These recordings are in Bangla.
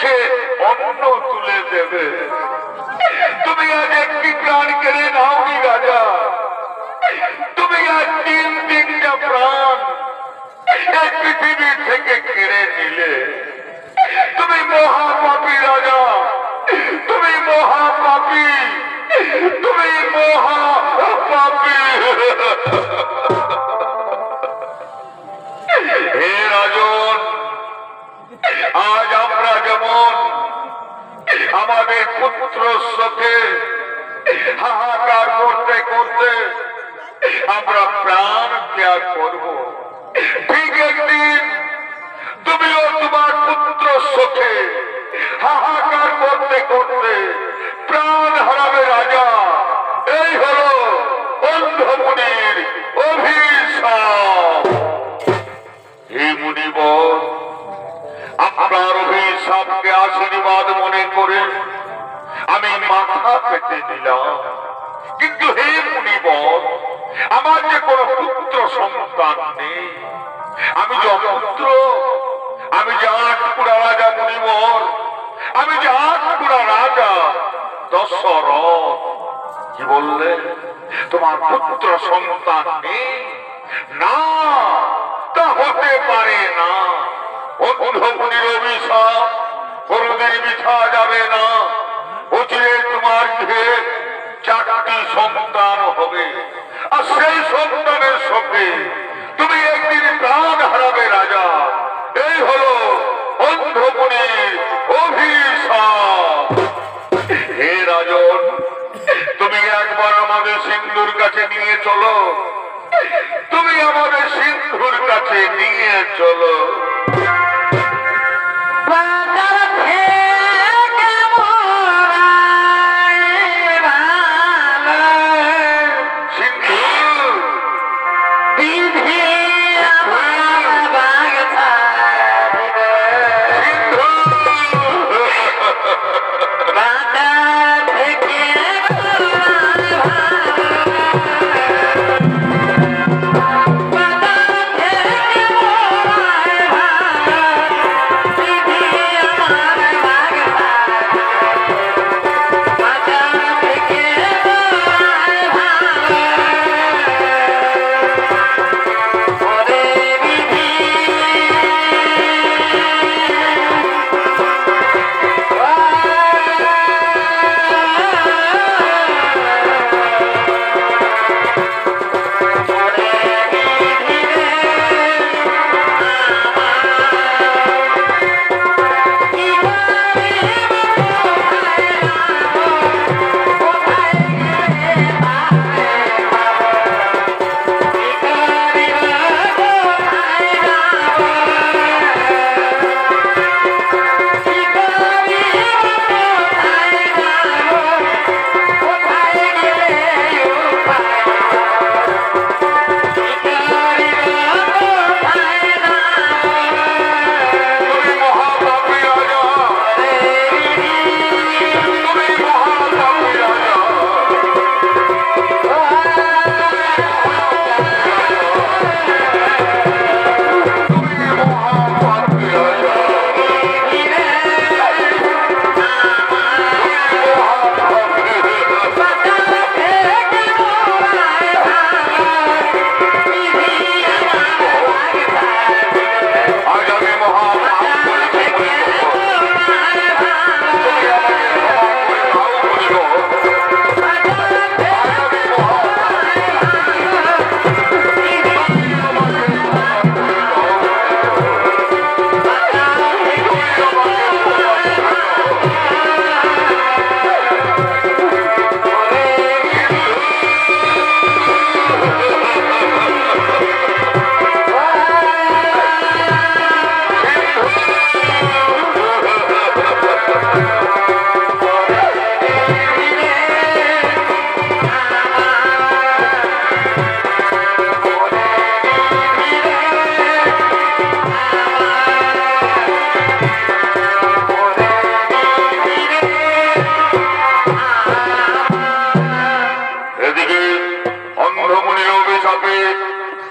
মুখে অন্ন তুলে দেবে। তুমি আজ একটি প্রাণ কেড়ে নাওনি রাজা, তুমি আজ তিনটা প্রাণ এই পৃথিবী থেকে কেড়ে নিলে। তুমি মহাপাপী রাজা, তুমি মহাপাপী, তুমি মহাপাপী। হে রাজন, আজ আমরা যেমন আমাদের পুত্র শোকে হাহাকার করতে করতে আমরা প্রাণ ত্যাগ করব, ঠিক একদিন তুমিও তোমার পুত্র শোকে হাহাকার করতে করতে প্রাণ হারাবে রাজা। এই হলো অন্ধমুনির অভিশাপ। হে মুনিবর, আপনার অভিশাপকে আশীর্বাদ মনে করে আমি মাথা পেতে নিলাম। কিন্তু হে মুনিবর, আমার যে কোনো পুত্র সন্তান নেই, আমি যে অপুত্র, আমি যে আটকুড়া রাজা মুনিবর, আমি যে আটকুড়া রাজা দশরথ। কি বললে? তোমার পুত্র সন্তান নেই? না, তা হতে পারে না। অন্ধমুনির অভিশাপ কোনদিন মিথ্যা যাবে না। অচিরে তোমার গৃহে 4টি সন্তান হবে, আর সেই সন্তানের সঙ্গে তুমি একদিন প্রাণ হারাবে রাজা। এই হলো অন্ধমুনির অভিশাপ। হে রাজন, তুমি একবার আমাদের সিন্ধুর কাছে নিয়ে চলো, তুমি আমাদের সিন্ধুর কাছে নিয়ে চলো।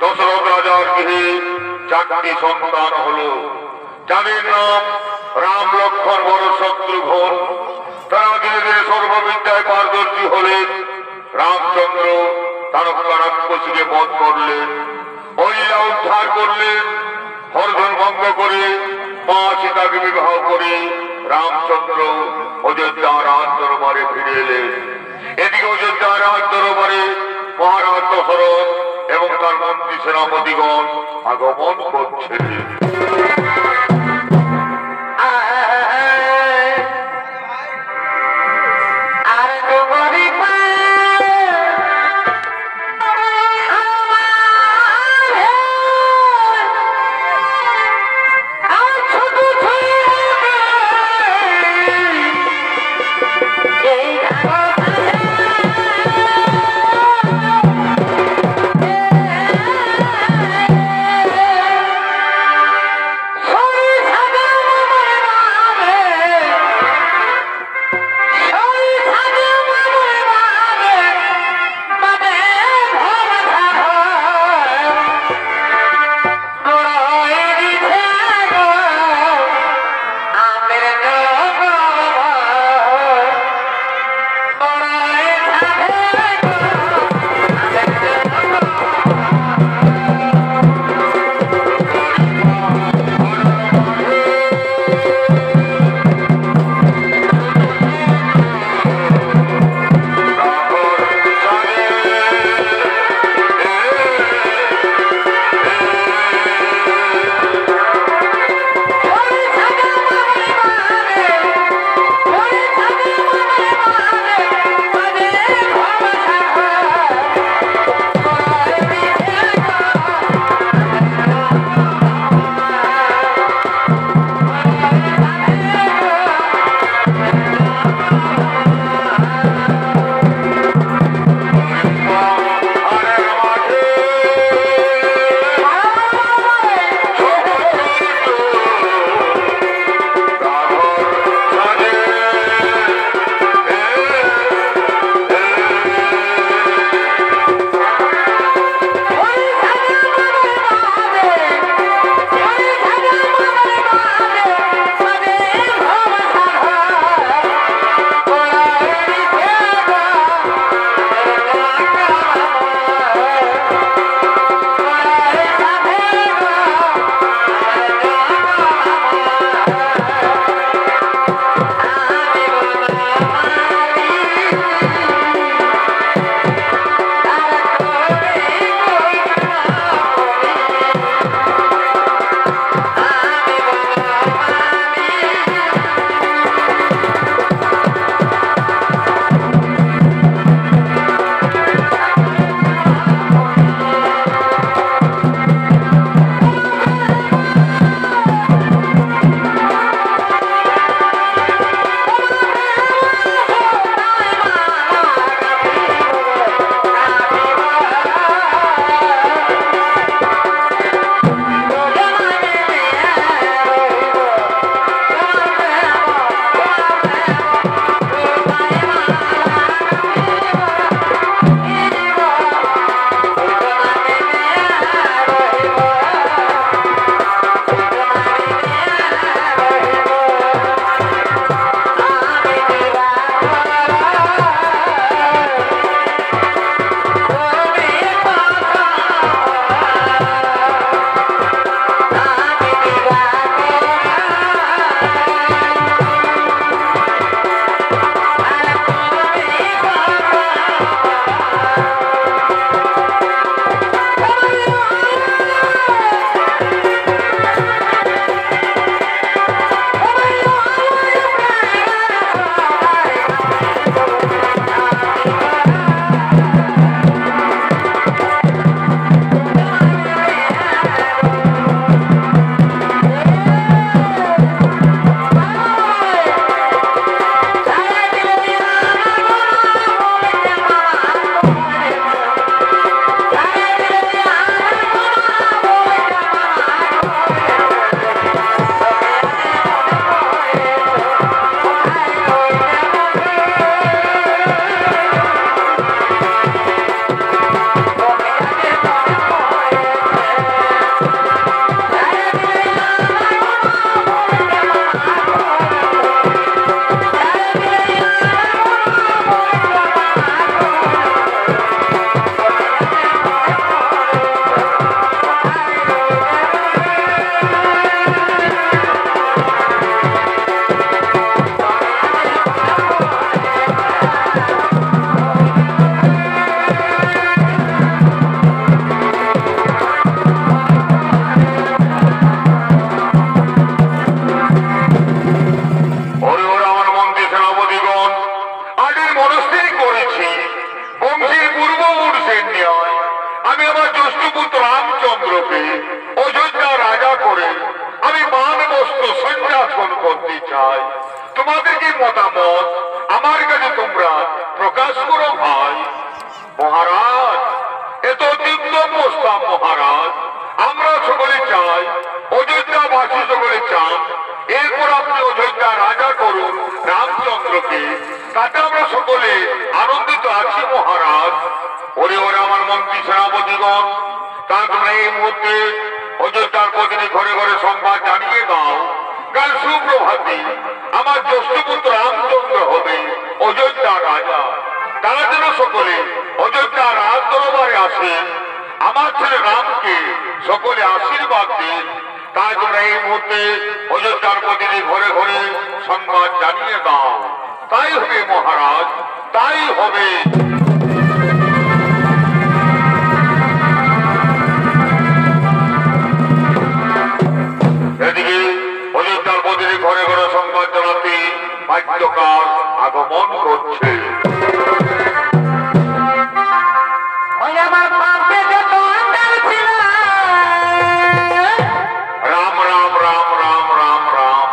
দশরথ রাজার গৃহে 4টি সন্তান হলো, যাদের নাম রাম লক্ষ্মণ বড় শত্রুঘ্ন তারা ধীরে ধীরে সর্ববিদ্যায় পারদর্শী হলেন। রামচন্দ্র তারকা রাক্ষসীকে বধ করলেন, অহিলা উদ্ধার করলেন, হরধন ভঙ্গ করে মা সীতাকে বিবাহ করে রামচন্দ্র অযোধ্যা রাজ দরবারে ফিরে এলেন। এদিকে অযোধ্যা রাজ দরবারে মহারাজ দশরথ এবং তার মন্ত্রী সেনাপতিগণ আগমন করছেন। রামচন্দ্রকে অযোধ্যা রাজা করে আমি মানবস্ত্র সন্ন্যাসন করতে চাই। তোমাদের কি মতামত আমার কাছে তোমরা প্রকাশ করো ভাই। মহারাজ, এত তীব্র প্রস্তাব মহারাজ। আমরা সকলে চাই, অযোধ্যাবাসী সকলে চান, এরপর আপনি অযোধ্যা রাজা করুন রামচন্দ্রকে। তাতে আমরা সকলে আনন্দিত আছি মহারাজ। ওরে ওরে আমার মন্ত্রী সেনাপতিগণ, তা তোমরা এই মুহূর্তে অযোধ্যার প্রতিটি ঘরে ঘরে সংবাদ জানিয়ে দাও, কাল সুপ্রভাতে আমার জ্যেষ্ঠ পুত্র রামচন্দ্র হবে অযোধ্যা রাজা। তারা যেন সকলে অযোধ্যা রাজ দরবারে আসেন, আমার ছেলে রামকে সকলে আশীর্বাদ দিন। তাই তোমরা এই মুহূর্তে অযোধ্যার প্রতিটি ঘরে ঘরে সংবাদ জানিয়ে দাও। তাই হবে মহারাজ, তাই হবে। এদিকে অযোধ্যার প্রতিটি ঘরে ঘরে সংবাদ জানাতে বাদ্যকার আগমন করছে। রাম রাম রাম রাম রাম রাম।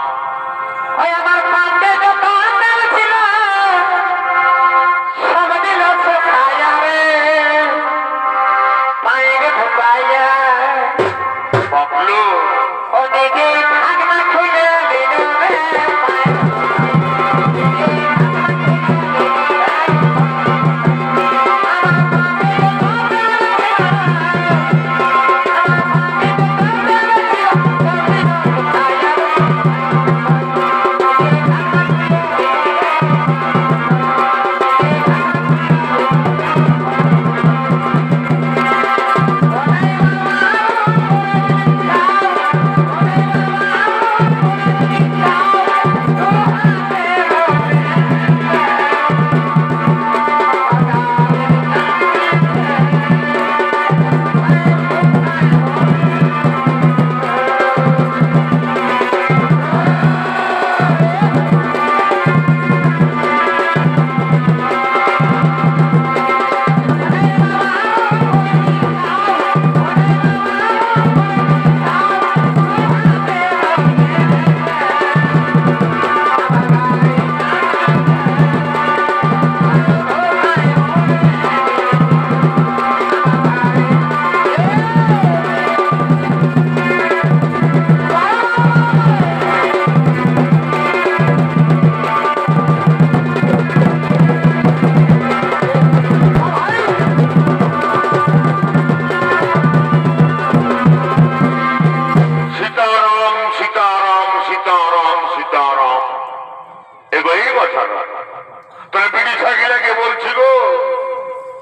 বাবলু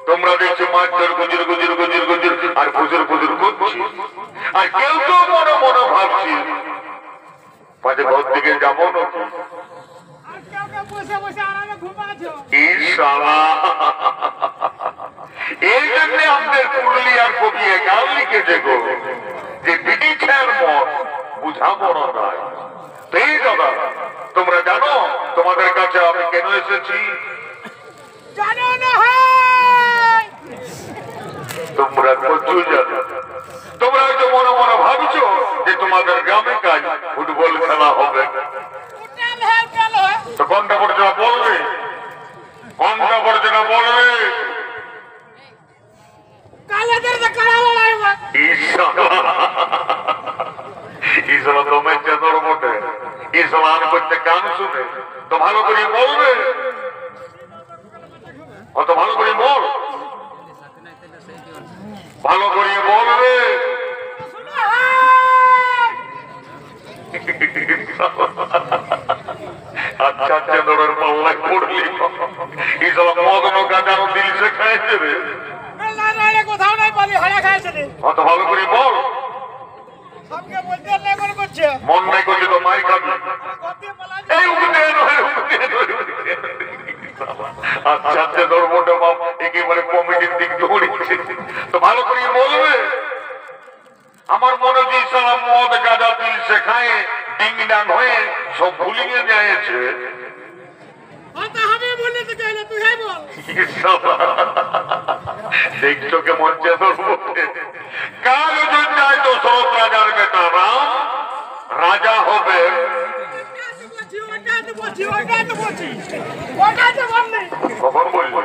তোমরা দেখছো মাছদের গুজর গুজর গুজর গুজর আর ফুজুর ফুজুর করছি, আর কেউ তো মনে মনে ভাবছি পাশে ঘর দিকে যাবো নাকি। এই জন্য আমাদের পুরুলিয়ার কবি গান লিখেছে গো, যে বিটি ছায়ার মন বুঝা বড় নয়। এই দাদা, তোমরা জানো তোমাদের কাছে আমি কেন এসেছি? জানো না? তোমরা প্রচুর জানো। তোমরা হয়তো মনে মনে ভাবছো যে তোমাদের গ্রামে কাজ ফুটবল খেলা হবে, তো কোনটা পড়ছে না বলবে, কোনটা পড়ছে না বলবে। ঈশলা তোমের চেতর বটে, ঈশলান করতে কান শুনে তো ভালো করে বলবে, অত ভালো করে বল, ভালো করে বলবে। আচ্ছা আচ্ছা দৌড়ের পাল্লায় পড়লি, ঈশলা মদন গাঁজানো দিল সে খাই দেবে। কোথাও নাই পালি হারা খাইছে, অত ভালো করে বল। মন নাই করছে তো মাই খাবি। আচ্ছা আচ্ছা ধর্মটা বাপ একেবারে কমিটির দিক দৌড়িচ্ছে, তো ভালো করে বলবে। আমার মনে হচ্ছে ইসলাম মদ গাঁজা দিল সে খায় ডিংডাং হয়ে সব ভুলিয়ে যাচ্ছে। দেখছো কেমন চেতন বলতে কাল অযোধ্যায় দশরথ রাজার বেটা রাম রাজা হবে। কখন বলবো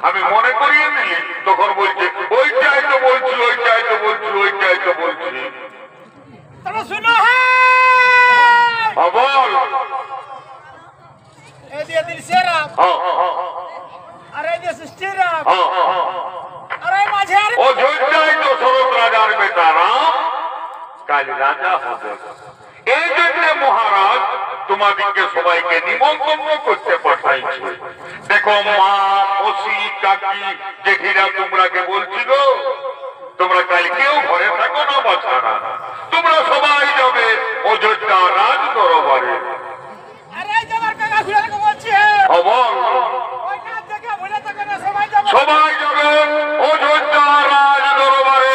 আমি মনে করিয়ে নিলি তখন বলছে ওইটাই তো বলছি ওইটাই তো বলছি ওইটাই তো বলছি। শুনো বল এই দিয়ে দিল শ্রীরাম আর এই দিয়ে শ্রীরাম আর এই মাঝে আর অযোধ্যায় দশরথ রাজার বেটা রাম কাল রাজা হবে। এই জন্য মহারাজ তোমাদেরকে সবাইকে নিমন্ত্রণ করতে পাঠাইছে। দেখো মা মসি কাকি জেঠিরা তোমরাকে বলছি গো তোমরা কাল কেউ ঘরে থাকো না বাছারা তোমরা সবাই যাবে অযোধ্যা রাজ দরবারে। আরে যাবার কাকা ঘুরে বলছি বল ওই না দেখে ভুলে থাকে না সবাই যাবে সবাই যাবে অযোধ্যা রাজ দরবারে।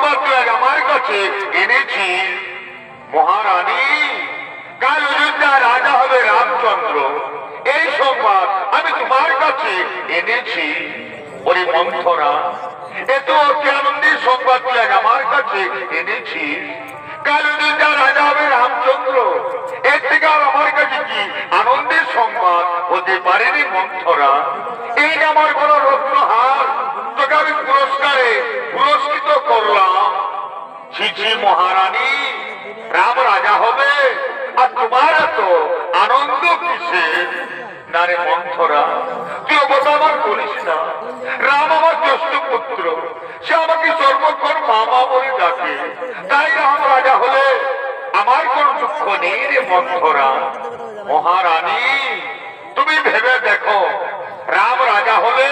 সংবাদ তুই আজ আমার কাছে এনেছি। মহারানী, কাল অযোধ্যা রাজা হবে রামচন্দ্র, এই সংবাদ আমি তোমার কাছে এনেছি। ওরে মন্থরা, এত অতি আনন্দের সংবাদ তুই আজ আমার কাছে এনেছি। কাল অযোধ্যা রাজা হবে রামচন্দ্র, এর থেকে আর আমার কাছে কি আনন্দের সংবাদ হতে পারেনি মন্থরা? এই যে আমার কোন রত্নহার তোকে আমি পুরস্কারে পুরস্কৃত করলাম। ছি ছি মহারানী, রাম রাজা হবে আর তোমার এত আনন্দ কিসে? না রে মন্থরা, তুই অবশ্য আমার বলিস না। রাম আমার জ্যেষ্ঠ পুত্র, সে আমাকে সর্বক্ষণ মামা বলে ডাকে, তাই রাম রাজা হলে আমার কোন দুঃখ নেই রে মন্থরা। মহারানী, তুমি ভেবে দেখো, রাম রাজা হলে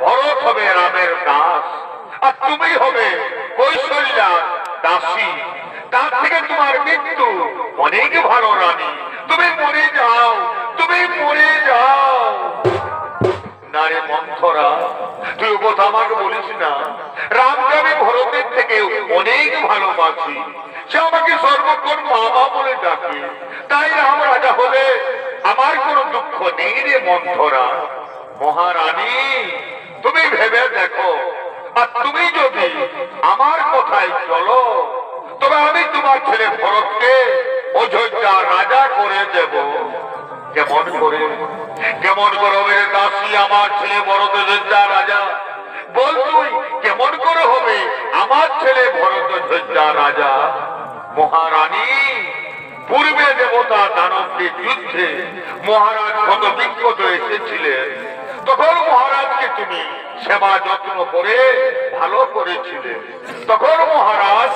ভরত হবে রামের দাস, আর তুমি হবে কৌশল্যার দাসী। তার থেকে তোমার মৃত্যু অনেক ভালো রানী। তুমি মরে যাও, তুমি মরে যাও। না রে মন্থরা, তুই কথা আমাকে বলিস না। রামকে আমি ভরতের থেকে অনেক ভালোবাসি, সে আমাকে সর্বক্ষণ মামা বলে ডাকে, তাই রাম রাজা হলে আমার কোনো দুঃখ নেই রে মন্থরা। মহারানী, তুমি ভেবে দেখো, আর তুমি যদি আমার কথায় চলো, তবে আমি তোমার ছেলে ভরতকে অযোধ্যা রাজা করে দেব। কেমন করে, কেমন করে হবে দাসী আমার ছেলে ভরত অযোধ্যা রাজা? বল তুই, কেমন করে হবে আমার ছেলে ভরত অযোধ্যা রাজা? মহারানী, পূর্বে দেবতা দানবদের যুদ্ধে মহারাজ কত বিক্ষত এসেছিলেন, তখন মহারাজকে তুমি সেবা যত্ন করে ভালো করেছিলে। তখন মহারাজ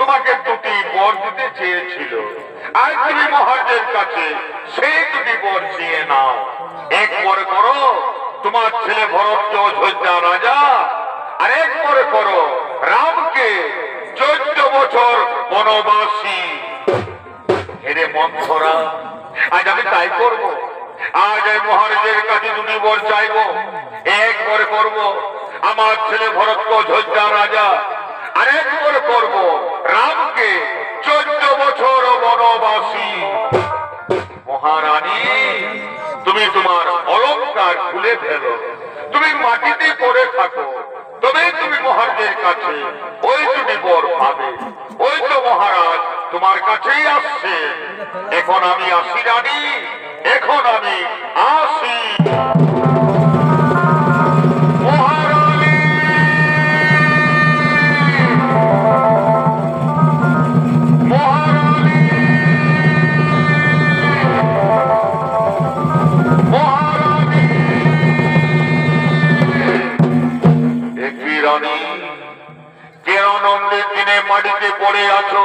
তোমাকে দুটি বর দিতে চেয়েছিল, আর তুমি মহারাজের কাছে সেই দুটি বর চেয়ে নাও। এক বর করো তোমার ছেলে ভরতকে অযোধ্যা রাজা, আর এক বর করো রামকে 14 বছর বনবাসী। হেরে মন্থরা, আজ আমি তাই করব। আজ এই মহারাজের কাছে দুটি বর চাইব। এক বর করব আমার ছেলে ভরতকে অযোধ্যা রাজা, আর এক বর করব রামকে 14 বছর বনবাসী। মহারানী, তুমি তোমার অলংকার খুলে ফেলো, তুমি মাটিতে পড়ে থাকো, তবে তুমি মহারাজের কাছে ওই দুটি বর পাবে। ওই তো মহারাজ তোমার কাছেই আসছে। এখন আমি আসি রানী, এখন আমি আসি। মহারানী, মহারানী, মহারানী। একটি রানী, কেন নন্দের দিনে মাটিতে পড়ে আছো?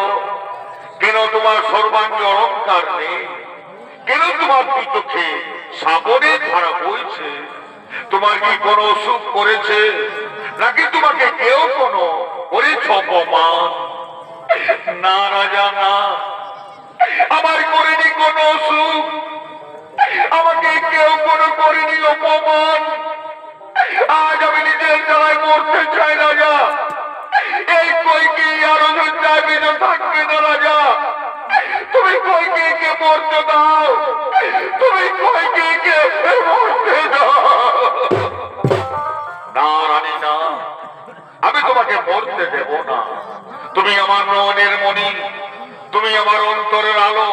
কেন তোমার সর্বাঙ্গে অলঙ্কার নেই? কেন তোমার দুই চোখে সাবনের ধারা বইছে? তোমার কি কোনো অসুখ করেছে, নাকি তোমাকে কেউ কোনো করেছ অপমান? না রাজা, না, আমার করেনি কোনো অসুখ, আমাকে কেউ কোনো করেনি অপমান। আজ আমি নিজের জ্বালায় মরতে চাই রাজা। এই কইকে আর অযোধ্যায় বেঁচে থাকবে না রাজা। তুমি কইকে মরতে দাও, তুমি কইকে মরতে দাও। না রানী, না, আমি তোমাকে মরতে দেব না। তুমি আমার মনের মণি, তুমি আমার অন্তরের আলো,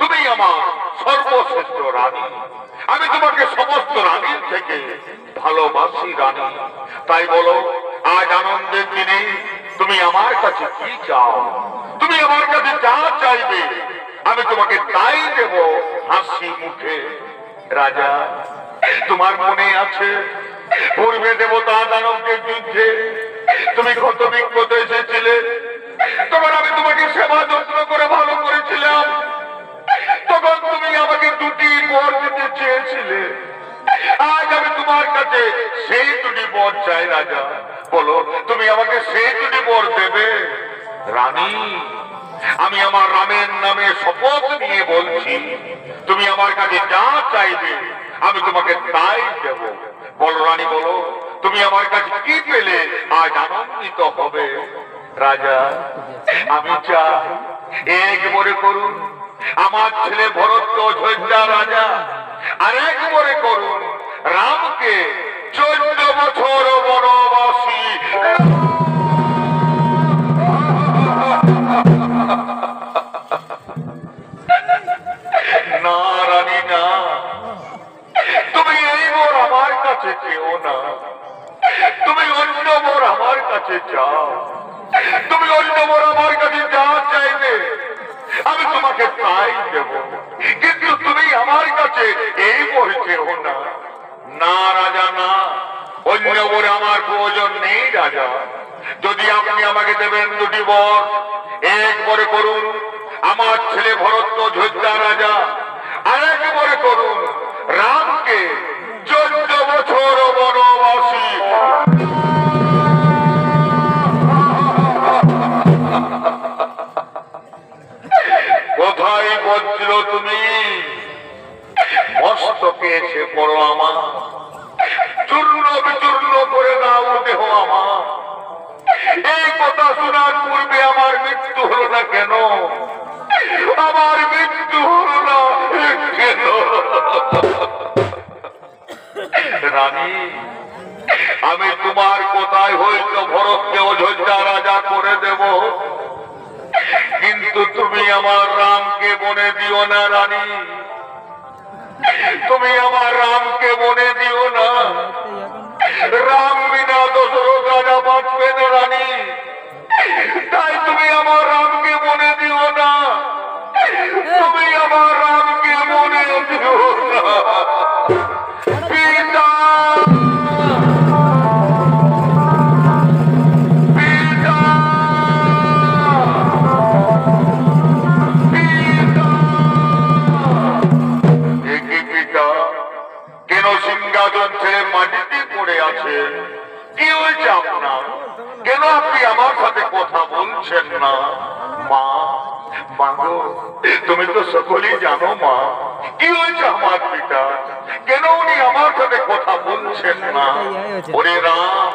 তুমি আমার সর্বশ্রেষ্ঠ রানী। আমি তোমাকে সমস্ত রানীর থেকে ভালোবাসি রানী। তাই বলো, আজ আনন্দের দিনে তুমি আমার কাছে কি চাও? তুমি আমার কাছে যা চাইবে আমি তোমাকে তাই দেব হাসি মুখে। রাজা, তোমার মনে আছে পূর্বে দেবতা দানবদের যুদ্ধে তুমি কত বিক্ষত এসেছিলে? তখন আমি তোমাকে সেবা যত্ন করে ভালো করেছিলাম। তখন তুমি আমাকে দুটি বর দিতে চেয়েছিলে। আজ আমি তোমার কাছে সেই দুটি বর চাই রাজা। বলো, তুমি আমাকে সেই দুটি বর দেবে? রানী, আমি আমার রামের নামে শপথ নিয়ে বলছি, তুমি আমার কাছে যা চাইবে আমি তোমাকে তাই দেব। বলো রানী, বলো, তুমি আমার কাছে কি পেলে আজ আনন্দিত হবে? রাজা আমি চাই এক মনে করুন আমার ছেলে ভরতকে অযোধ্যা রাজা, আর এক মনে করুন রামকে 14 বছর বনবাসী। না রানী না, তুমি এই বর আমার কাছে চেও না, তুমি অন্য বর আমার কাছে চাও। তুমি অন্য বর আমার কাছে যা চাইবে আমি তোমাকে তাই দেব, কিন্তু তুমি আমার কাছে এই বর চেও না। না রাজা না, অন্য বর আমার প্রয়োজন নেই রাজা। যদি আপনি আমাকে দেবেন 2টি বর, এক বরে করুন আমার ছেলে ভরত অযোধ্যা রাজা, আর এক বরে করুন রামকে 14 বছর বনবাসী। কোথায় বজ্র তুমি, মস্তকে এসে পড়ো আমার, চূর্ণ বিচূর্ণ করে দাও দেহ আমার। এই কথা শোনার পূর্বে আমার মৃত্যু হলো না কেন, আমার মৃত্যু হলো না কেন? রানী আমি তোমার কোথায় হয়তো ভরতকে অযোধ্যা রাজা করে দেব, কিন্তু তুমি আমার রামকে বনে দিও না রানী, তুমি আমার রামকে বনে দিও না। রাম বিনা দশরথ রাজা বাঁচবে না রানী, তাই তুমি আমার রামকে বনে দিও না, তুমি আমার রামকে বনে দিও না। পিতা সিংহাসন ছেড়ে মাটিতে পড়ে আছে, কি হয়েছে আপনার? কেন আপনি আমার সাথে কথা বলছেন না? মা মাগো, তুমি তো সকলেই জানো মা, কি হয়েছে আমার পিতা, কেন উনি আমার সাথে কথা বলছেন না? ওরে রাম,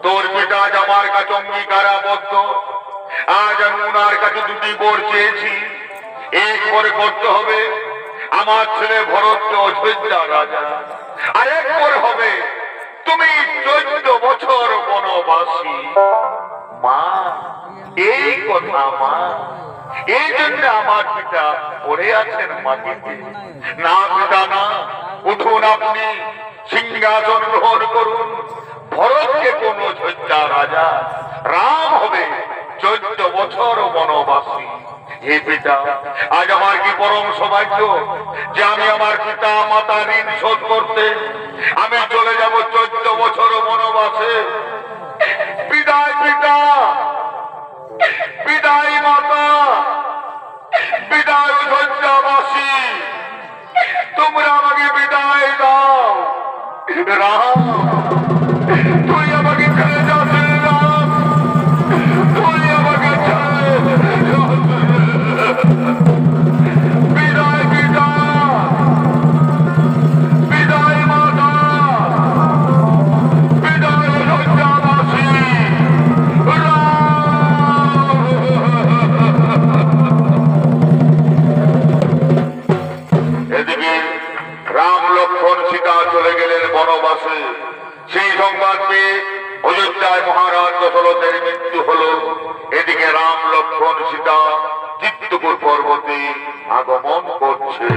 তোর পিতা আজ আমার কাছে অঙ্গীকারাবদ্ধ, আজ আমি ওনার কাছে 2টি বর চেয়েছি, এক বরে করতে হবে আমার ছেলে ভরতকে অযোধ্যা রাজা, আর এক বরে হবে তুমি 14 বছর বনবাসী। মা এই কথা মা, এই জন্য আমার পিতা পড়ে আছেন মাটিতে। না পিতা না, উঠুন আপনি সিংহাসন গ্রহণ করুন, ভরতকে কোন অযোধ্যা রাজা, রাম হবে 14 বছর বনবাসী। হে পিতা, আজ আমার কি পরম সৌভাগ্য যে আমি আমার পিতা মাতা ঋণ শোধ করতে আমি চলে যাব 14 বছর বনবাসে। বিদায় পিতা, বিদায় মাতা, বিদায় অযোধ্যাবাসী, তোমরা আমাকে বিদায় দাও। রাম তুই আমাকে ছেড়ে যাস, রাম তুই আমাকে ছেড়ে বিদায় পিতা, বিদায় মাতা, বিদায় অযোধ্যাবাসী। এদিকে রাম লক্ষ্মণ সীতা চলে গেলেন বনবাসে। সেই সংবাদ পেয়ে অযোধ্যায় মহারাজ দশরথের মৃত্যু হলো। এদিকে রাম লক্ষ্মণ সীতা চিত্তপুর পর্বতে আগমন করছে।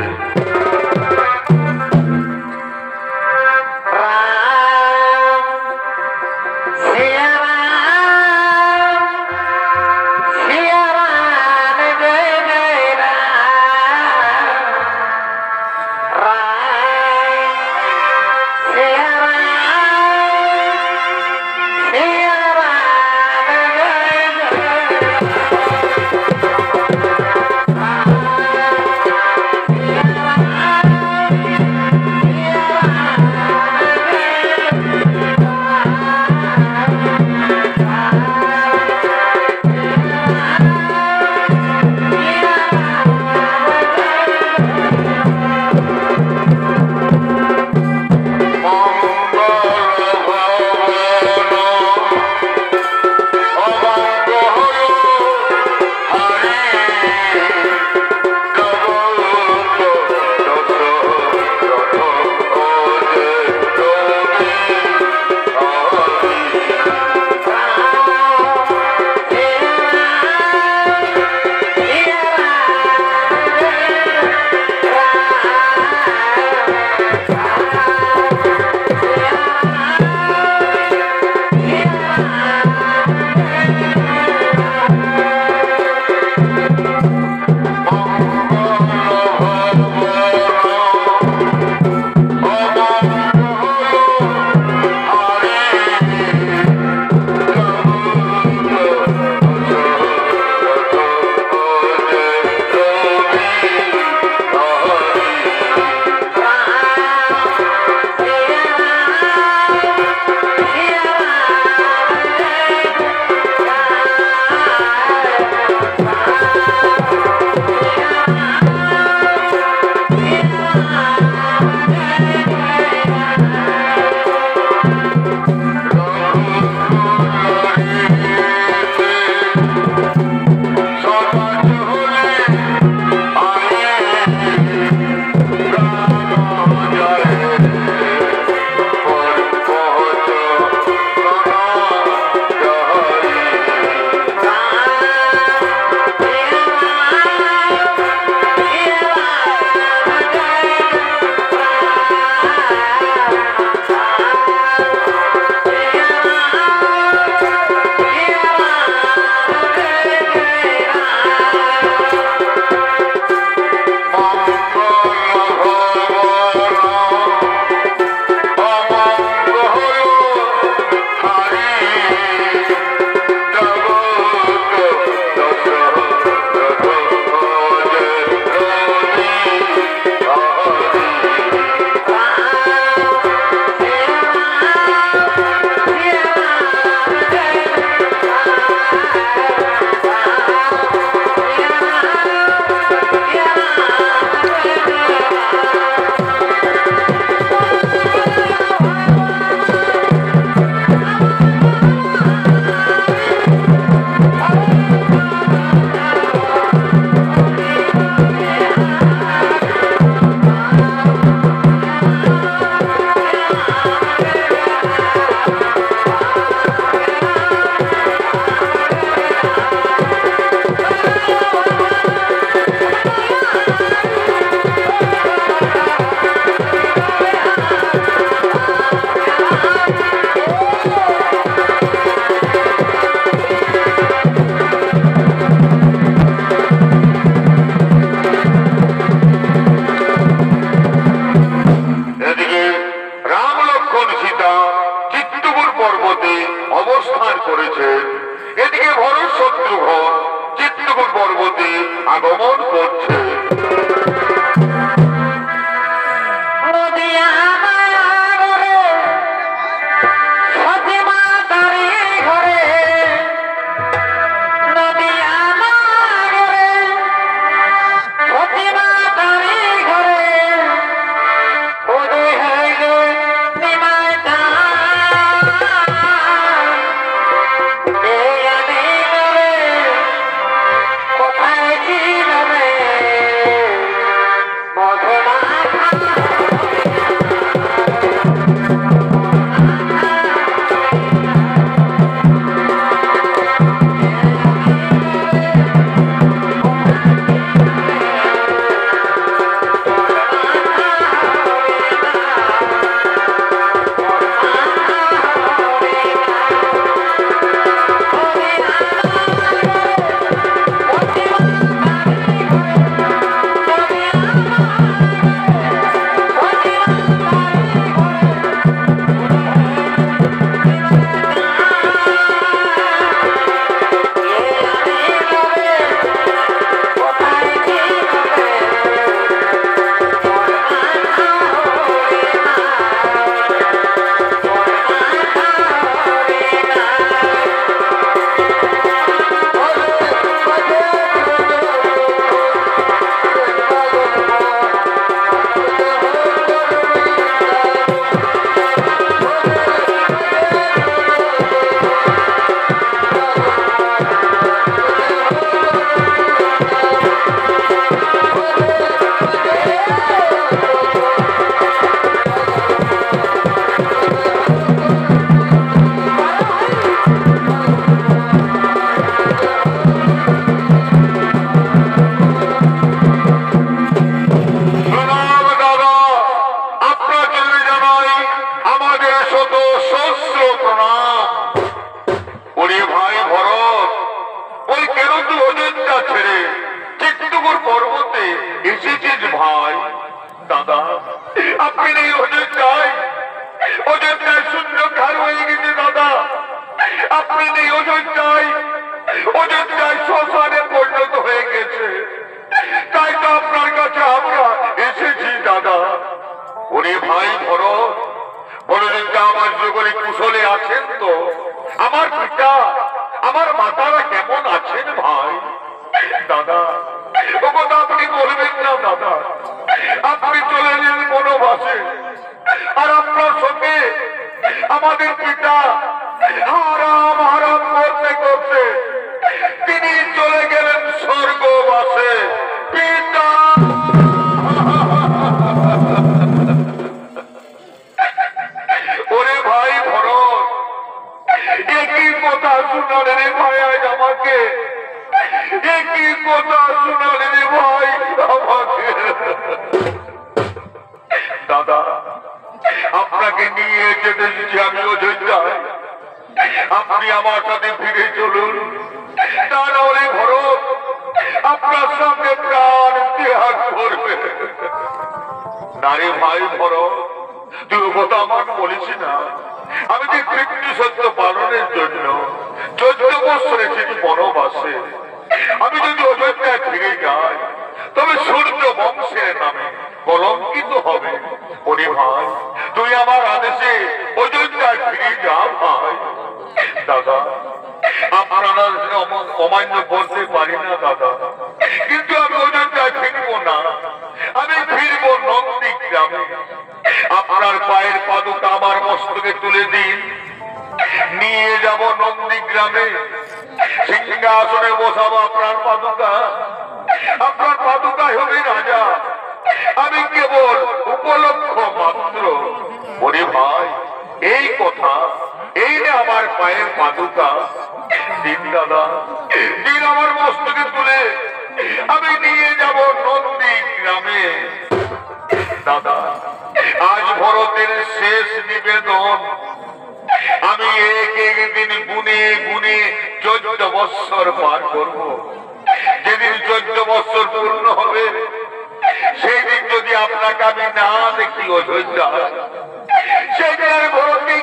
করেছেন। এদিকে ভরত শত্রুঘ্ন চিত্রকূট পর্বতে আগমন করছে।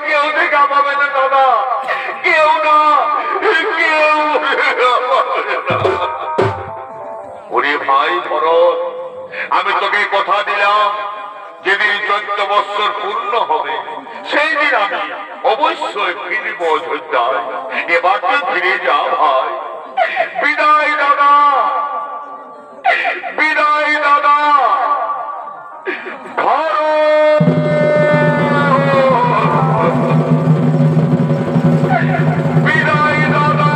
কেউ দেখা পাবে না দাদা, কেউ কেউ না, কেউ না। ওরে ভাই ভরত, আমি তোকে কথা দিলাম যেদিন 14 বৎসর পূর্ণ হবে সেই দিন আমি অবশ্যই ফিরব অযোধ্যায়। এবার তুই ফিরে যা ভাই। বিদায় দাদা, বিদায় দাদা। বিদায় দাদা।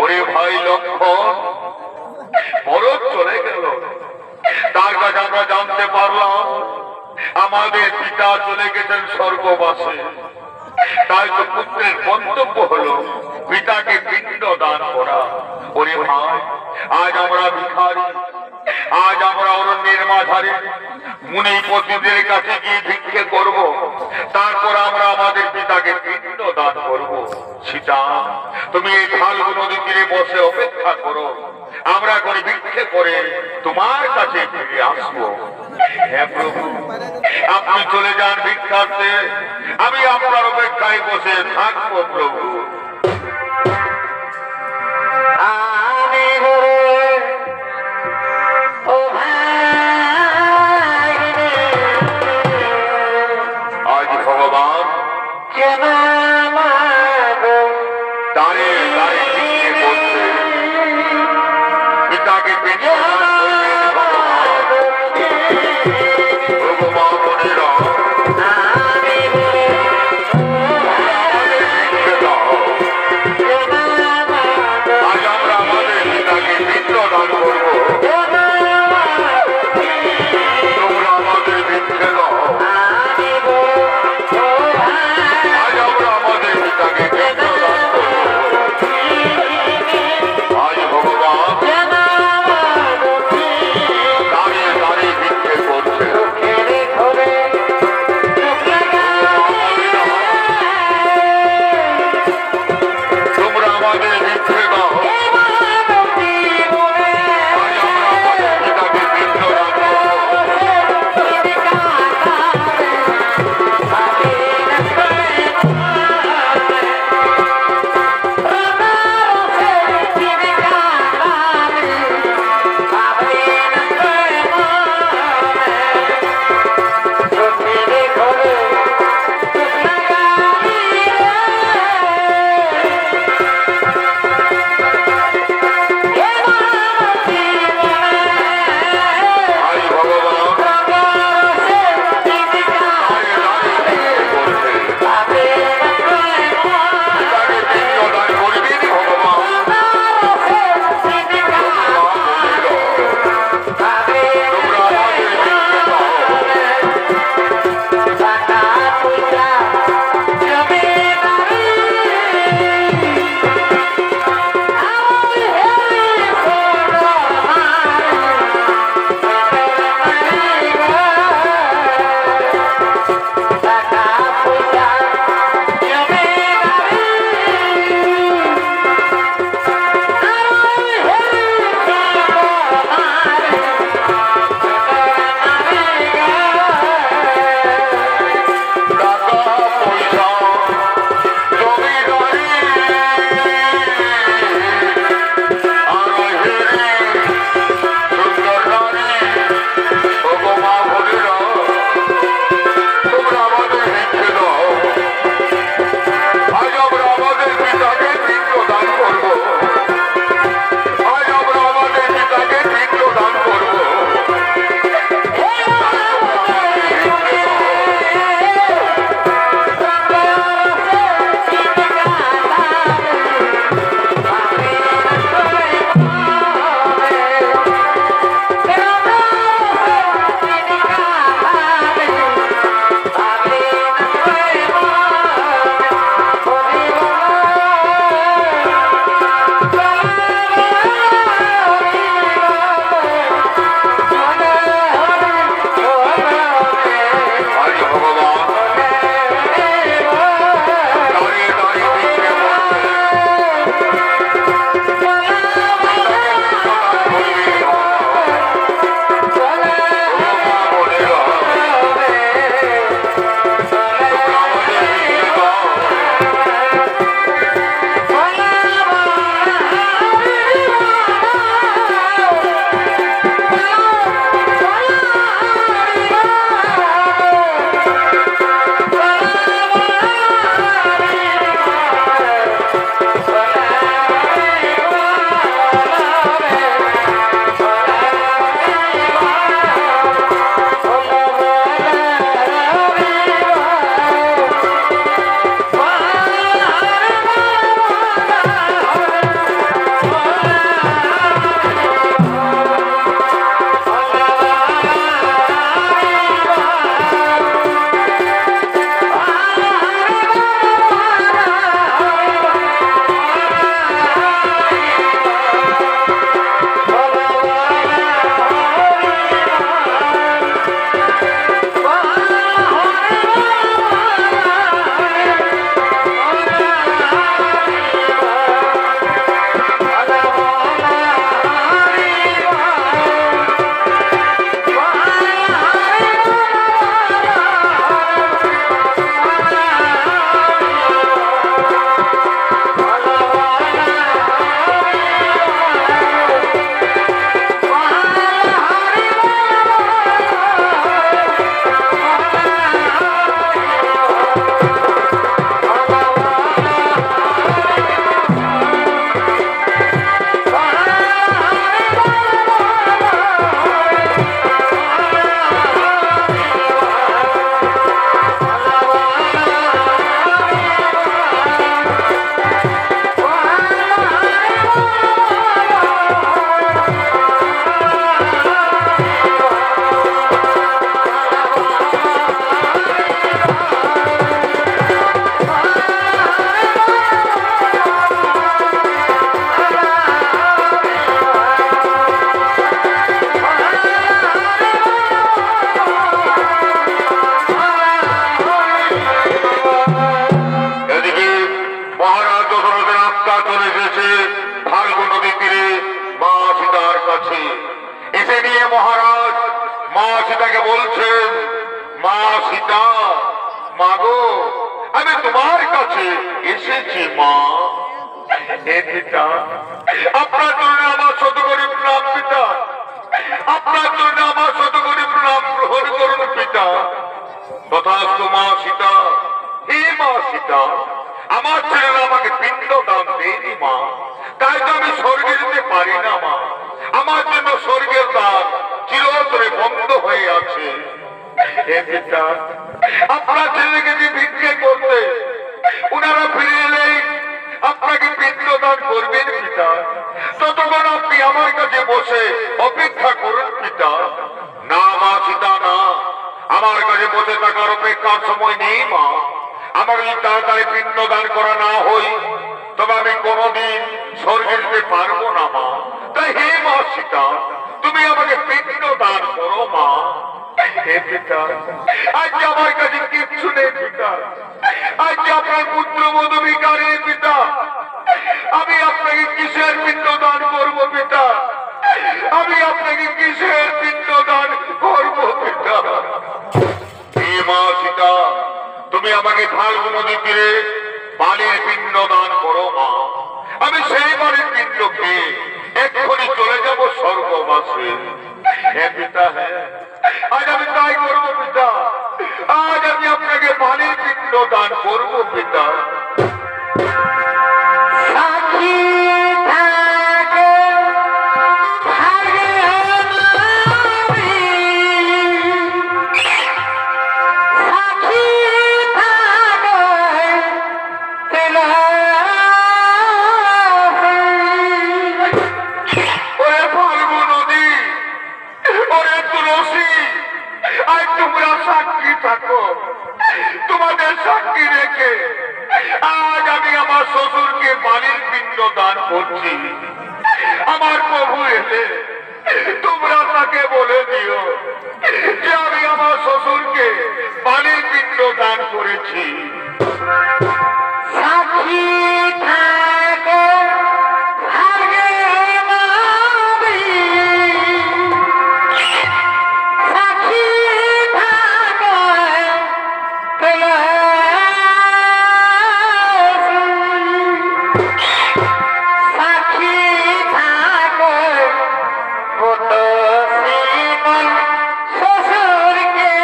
ওরে ভাই লক্ষণ, ভরত চলে গেল। তার কাছে আমরা জানতে পারলাম আমাদের পিতা চলে গেছেন স্বর্গবাসে। তাই তো পুত্রের কর্তব্য হলো পিতাকে পিণ্ড দান করা। ওরে ভাই, আজ আমরা ভিখারি, আজ আমরা অরণ্যের মাঝারে মুনিপতিদের কাছে গিয়ে ভিক্ষে করব, তারপর আমরা আমাদের পিতাকে পিণ্ড দান করব। সীতা, তুমি এই ফাল্গু নদী তীরে বসে অপেক্ষা করো, আমরা এখন ভিক্ষে করে তোমার কাছে ফিরে আসবো। হ্যাঁ প্রভু, আপনি চলে যান ভিক্ষার্থে, আমি আপনার অপেক্ষায় বসে থাকবো প্রভু। আজ ভগবান দাঁড়িয়ে দাঁড়িয়ে ভিক্ষে করছে, পিতাকে পিণ্ড দান করবেন ভগবান। ভগবান মনিরা, আমাদের ভিক্ষে দাও। মা সীতাকে বলছেন, মা সীতা, মা গো, আমি তোমার কাছে এসেছি মা। হে পিতা, আপনার জন্য আমার শতকোটি প্রণাম পিতা, আপনার জন্য আমার শতকোটি প্রণাম গ্রহণ করুন পিতা। তথাস্তু মা সীতা। হে মা সীতা, আমার ছেলেরা আমাকে পিণ্ড দান দেয়নি মা, তাই তো আমি স্বর্গে যেতে পারি না মা। আমার জন্য স্বর্গের দ্বার চিরতরে বন্ধ হয়ে আছে। হে পিতা, আপনার ছেলেকে যে ভিক্ষে করতে উনারা ফিরে এলেই আপনাকে পিণ্ড দান করবেন পিতা। ততক্ষণ আপনি আমার কাছে বসে অপেক্ষা করুন পিতা। না মা সীতা, না, আমার কাছে বসে থাকার অপেক্ষার সময় নেই মা। আমার যদি তাড়াতাড়ি পিণ্ড দান করা না হই, তবে আমি কোনোদিন স্বর্গে যেতে পারবো না মা। তাই হে মা সীতা, তুমি আমাকে পিণ্ড দান করো মা। হে পিতা, আজ আমার কাছে কিচ্ছু নেই পিতা, আজ আপনার পুত্র বধূ ভিখারি পিতা, আমি আপনাকে কিসের পিণ্ড দান করবো পিতা? আমি আপনাকে কিসের পিণ্ড দান করবো পিতা? হে মা সীতা, তুমি আমাকে ফাল্গু নদী তীরে বালির পিণ্ড দান করো মা। আমি সেই বালির পিণ্ড খেয়ে এক্ষুনি চলে যাব স্বর্গবাসে। হে পিতা, হ্যাঁ, আজ আমি তাই করবো পিতা। আজ আমি আপনাকে বালির পিণ্ড দান করবো পিতা। সাক্ষী থাকে থাকে নবী, সাক্ষী থাকে তেলাফি। ওরে ফাল্গু নদী, ওরে তুলসী, আজ তোমরা সাক্ষী থাকো। তোমাদের সাক্ষী রেখে আজ আমি আমার শ্বশুরকে বালির পিণ্ড দান করছি। আমার প্রভু এলে তোমরা তাকে বলে দিও যে আমি আমার শ্বশুরকে বালির পিণ্ড দান করেছি। সাক্ষী থাকে থাকে নবী, সাক্ষী থাকে তেলাফি, সাক্ষী থাকে পুতসীমন শ্বশুরকে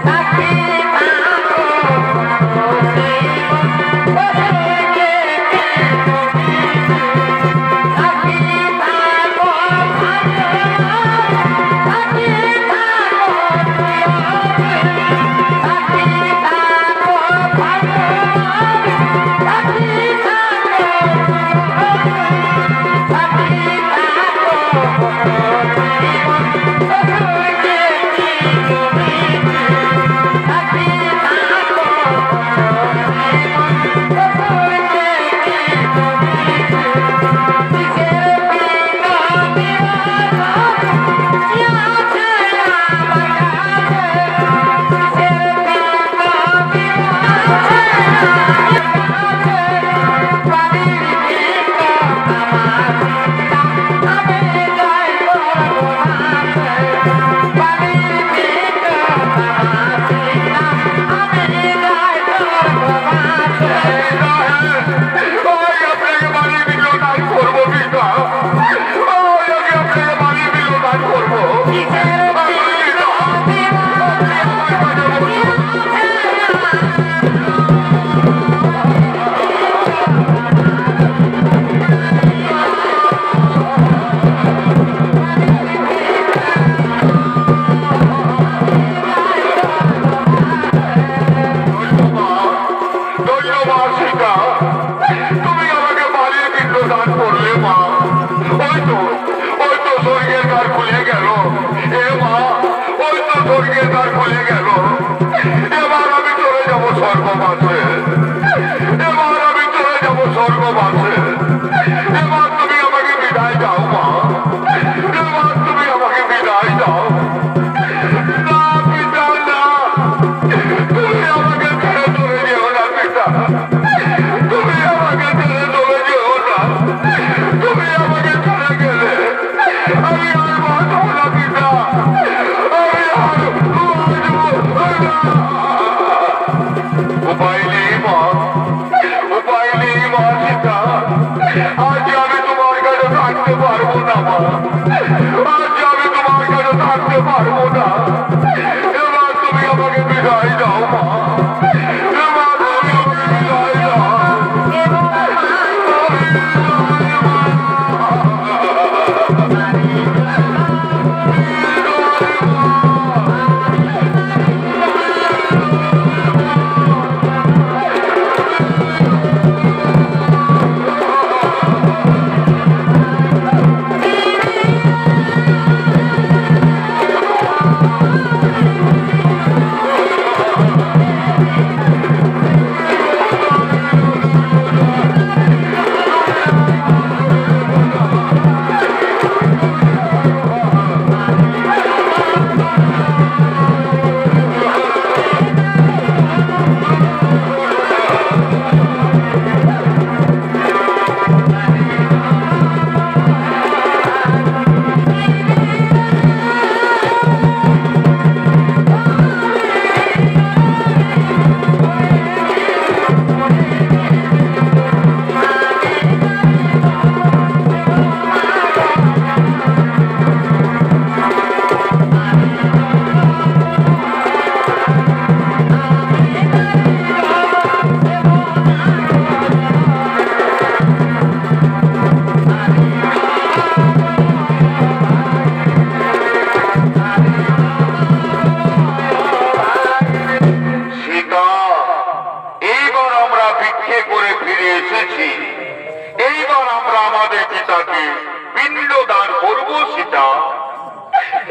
সাক্ষী থাকো আমি আর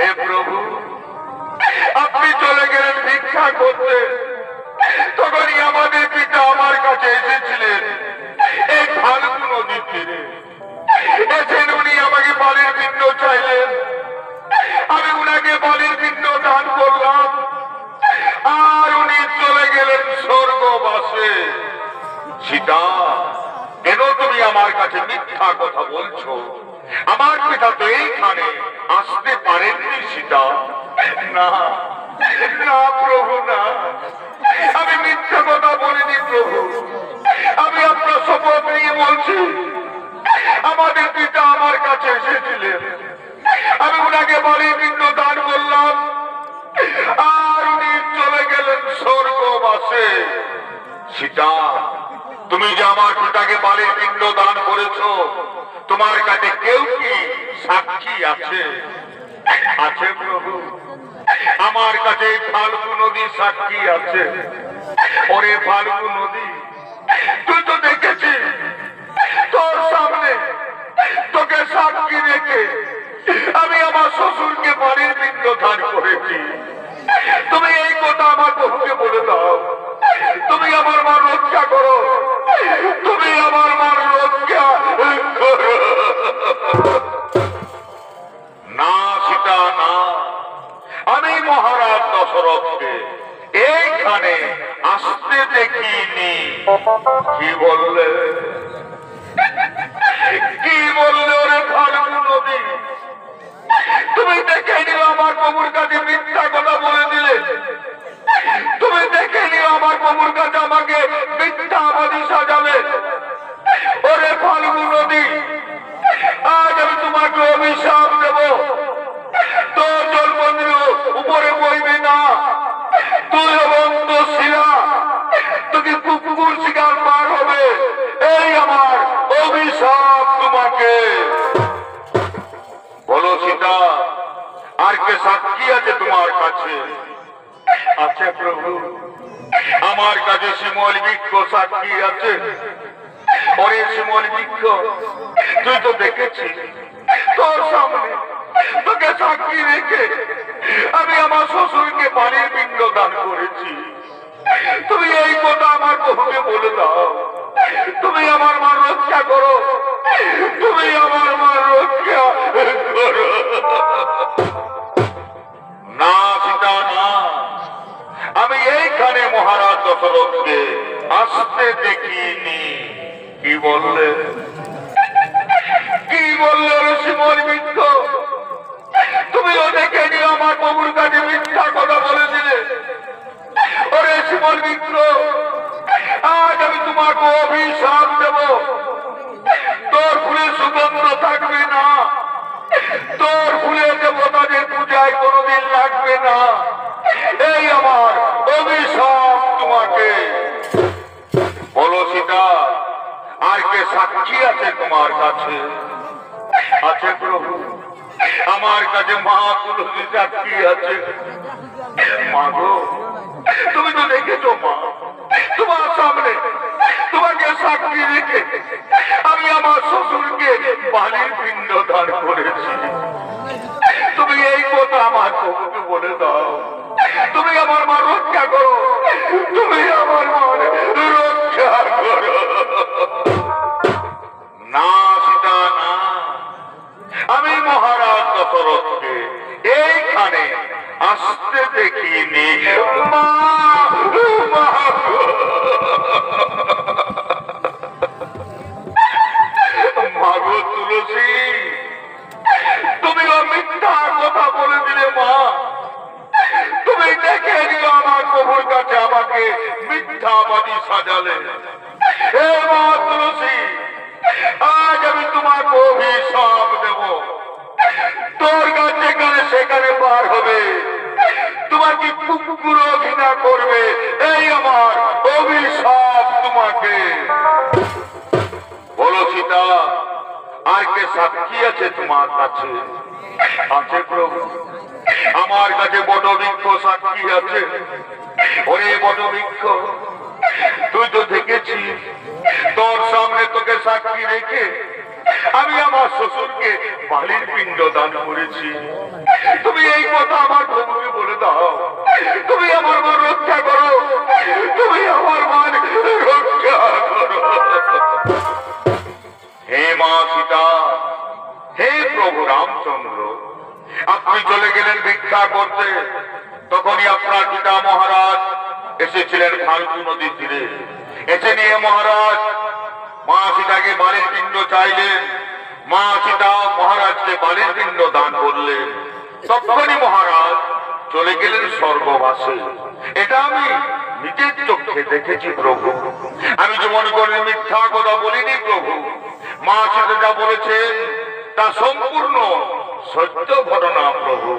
হে প্রভু, আপনি চলে গেলেন ভিক্ষা করতে, তখনই আমাদের পিতা আমার কাছে এসেছিলেন এই ফাল্গু নদীর তীরে। এসেন উনি আমাকে বালির পিণ্ড চাইলেন, আমি উনাকে বালির পিণ্ড দান করলাম, আর উনি চলে গেলেন স্বর্গবাসে। সীতা, কেন তুমি আমার কাছে মিথ্যা কথা বলছো? আমার পিতা তো এইখানে আসতে পারেননি। সীতা, না না প্রভু, না, আমি মিথ্যা কথা বলিনি প্রভু। আমি আপনার শপথ নিয়ে বলছি, আমাদের পিতা আমার কাছে এসেছিলেন, আমি উনাকে বালির পিণ্ড দান করলাম, আর উনি চলে গেলেন স্বর্গবাসে। সীতা, তুমি যে আমার পিতাকে বালির পিণ্ড দান করেছো, তোমার কাছে কেউ কি সাক্ষী আছে? আছে প্রভু, আমার কাছে এই ফাল্গু নদীর সাক্ষী আছে। ওরে ফাল্গু নদী, তুই তো দেখেছিস তোর সামনে, তোকে সাক্ষী রেখে আমি আমার শ্বশুরকে বালির পিণ্ড দান করেছি। তুমি এই কথা আমার বহুকে বলে দাও, তুমি আমার মা রক্ষা করো, তুমি আমার মা রক্ষা করো। না সীতা, না, আমি মহারাজ দশরথকে এইখানে আসতে দেখিনি। কি বললে? কি বললে ওরে ফাল্গু নদী? তুমি দেখে নিও আমার প্রভুর কাছে মিথ্যা কথা বলে দিলে। তুমি দেখে নিও আমার প্রভুর কাছে আমাকে মিথ্যাবাদী সাজালে। ওরে ফাল্গু নদী, আজ আমি তোমাকে অভিশাপ দেব, তোর জলমন্দির উপরে বইবে না, তুই অবন্ত শিলা, তোকে কুকুর শিকার পার হবে, এই আমার অভিশাপ তোমাকে। বলো সীতা, আর কে সাক্ষী আছে তোমার কাছে? আছে প্রভু, আমার কাছে শিমল বৃক্ষ সাক্ষী আছে। ওরে শিমল বৃক্ষ, তুই তো দেখেছিস তোর সামনে, তোকে সাক্ষী রেখে আমি আমার শ্বশুরকে বালির পিণ্ড দান করেছি। তুমি এই কথা আমার বহুকে বলে দাও, তুমি আমার মা রক্ষা করো, তুমি আমার মা রক্ষা করো। না সীতা, না, আমি এইখানে মহারাজ দশরথকে আসতে দেখিনি। কি বললে? কি বললে শিমল বৃক্ষ? তুমিও দেখে নিও আমার প্রভুর কাছে মিথ্যা কথা বলে দিলে। ওরে শিমল বৃক্ষ, আজ আমি তোমাকে অভিশাপ দেব, তোর ফুলে সুগন্ধ থাকবে না, তোর ফুলে দেবতাদের পূজায় কোনোদিন লাগবে না, এই আমার অভিশাপ তোমাকে। বলো সীতা, আর কে সাক্ষী আছে তোমার কাছে? আছে প্রভু, আমার কাছে মা তুলসী সাক্ষী আছে। মা গো, তুমি তো দেখেছো মা, তোমার সামনে তোমাকে সাক্ষী রেখে আমি আমার শ্বশুরকে বালির পিণ্ড দান করেছি। তুমি এই কথা আমার প্রভুকে বলে দাও, তুমি আমার মা রক্ষা করো, তুমি আমার মা রক্ষা করো। না সীতা, না, আমি মহারাজ দশরথকে এইখানে আসতে দেখিনি। মা, মা গো, মা গো তুলসী, তুমিও মিথ্যা কথা বলে দিলে মা। তুমি দেখে নিও আমার প্রভুর কাছে আমাকে মিথ্যাবাদী সাজালে। হে মা তুলসী, আজ আমি তোমাকে অভিশাপ দেব, তোর কাছে যেখানে সেখানে পার হবে, তোমাকে কুকুর ঘৃণা করবে, এই আমার অভিশাপ তোমাকে। বলো সীতা, আর কে সাক্ষী আছে তোমার কাছে? আছে প্রভু, আমার কাছে বটবৃক্ষ সাক্ষী আছে। ওরে বটবৃক্ষ, তুই তো দেখেছিস তোর সামনে তোকে সাক্ষী রেখে আমি আমার শ্বশুরকে বালির পিণ্ড দান করেছি। তুমি এই কথা আমার প্রভুকে বলে দাও, তুমি আমার মান রক্ষা করো, তুমি আমার মান রক্ষা করো। হে মা সীতা, হে প্রভু রামচন্দ্র, আপনি চলে গেলেন ভিক্ষা করতে, তখনই আপনার পিতা মহারাজ এসেছিলেন ফাল্গু নদীর তীরে। এসে নিয়ে মহারাজ মা সীতাকে বালির পিণ্ড চাইলেন। মা সীতা মহারাজকে বালির পিণ্ড দান করলেন। তখনই মহারাজ চলে গেলেন স্বর্গবাসে। এটা আমি নিজের চোখে দেখেছি প্রভু। আমি যে মনে করি মিথ্যা কথা বলিনি প্রভু। মা সীতা যা বলেছেন তা সম্পূর্ণ সত্য ঘটনা প্রভু।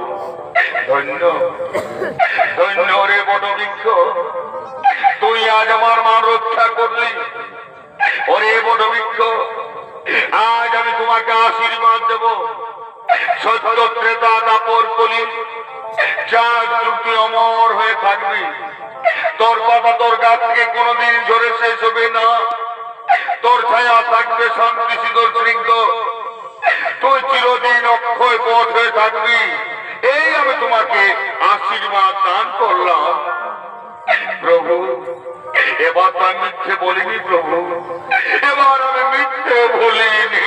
ধন্য ধন্য রে বটবৃক্ষ, তুই আজ আমার মান রক্ষা করলি। ওরে বটবৃক্ষ, আজ আমি তোমাকে আশীর্বাদ দেব। সত্য ত্রেতা দাপর কলি 4 যুগে অমর হয়ে থাকবি। তোর পাতা তোর গাছ থেকে কোনোদিন ঝরে শেষ হবে না। তোর ছায়া থাকবে শান্তিশীতল স্নিগ্ধ। তুই চিরদিন অক্ষয় পথ হয়ে থাকবি। এই আমি তোমাকে আশীর্বাদ দান করলাম প্রভু। এবার তো আমি মিথ্যে বলিনি প্রভু, এবার আমি মিথ্যে বলিনি।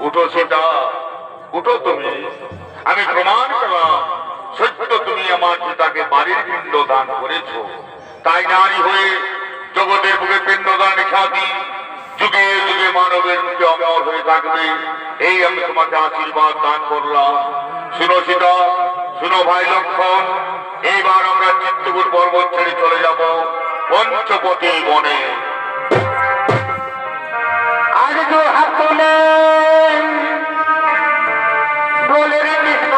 উঠো সীতা, উঠো তুমি। আমি প্রমাণ করলাম সত্য তুমি আমার পিতাকে বাড়ির পিণ্ড দান করেছ। তাই নারী হয়ে জগতের বুকে পিণ্ডদান খ্যাতি যুগে যুগে মানবের মুখে অমর হয়ে থাকবে। এই আমি তোমাকে আশীর্বাদ দান করলাম। শুনো সীতা, শুনো ভাই লক্ষণ, এইবার আমরা চিত্তকূট পর্বত ছেড়ে চলে যাব পঞ্চবতী বনে। আজ তো হাত তুলে বলে রে কৃষ্ণ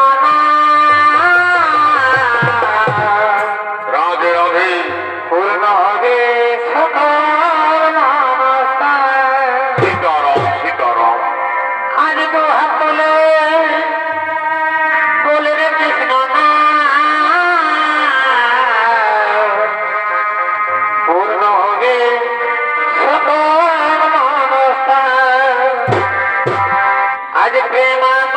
রাধে রাধে। পূর্ণ হবে সকল নমস্কার। সীতারাম সীতারাম। আজ তো হাত তুলে বলে রে কৃষ্ণ পূর্ণ হবে সকল নমস্কার। আজ প্রেমানন্দ